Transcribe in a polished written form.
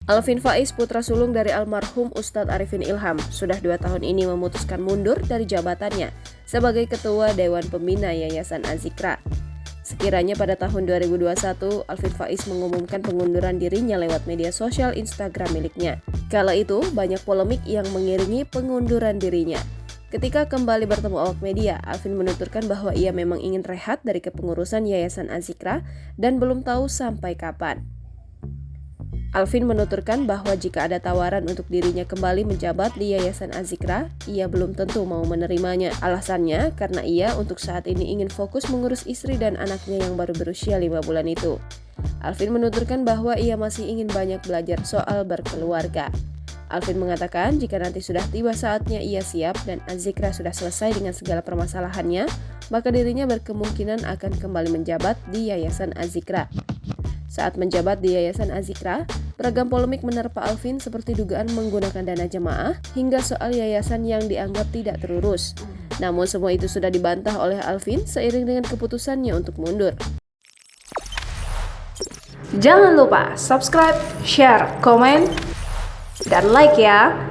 Alvin Faiz, putra sulung dari almarhum Ustadz Arifin Ilham, sudah 2 tahun ini memutuskan mundur dari jabatannya sebagai Ketua Dewan Pembina Yayasan Az-Zikra. Sekiranya pada tahun 2021, Alvin Faiz mengumumkan pengunduran dirinya lewat media sosial Instagram miliknya. Kala itu, banyak polemik yang mengiringi pengunduran dirinya. Ketika kembali bertemu awak media, Alvin menuturkan bahwa ia memang ingin rehat dari kepengurusan Yayasan Az-Zikra dan belum tahu sampai kapan. Alvin menuturkan bahwa jika ada tawaran untuk dirinya kembali menjabat di Yayasan Az-Zikra, ia belum tentu mau menerimanya. Alasannya karena ia untuk saat ini ingin fokus mengurus istri dan anaknya yang baru berusia 5 bulan itu. Alvin menuturkan bahwa ia masih ingin banyak belajar soal berkeluarga. Alvin mengatakan jika nanti sudah tiba saatnya ia siap dan Az-Zikra sudah selesai dengan segala permasalahannya, maka dirinya berkemungkinan akan kembali menjabat di Yayasan Az-Zikra. Saat menjabat di Yayasan Az-Zikra, beragam polemik menerpa Alvin seperti dugaan menggunakan dana jemaah hingga soal yayasan yang dianggap tidak terurus. Namun semua itu sudah dibantah oleh Alvin seiring dengan keputusannya untuk mundur. Jangan lupa subscribe, share, komen, dan like ya!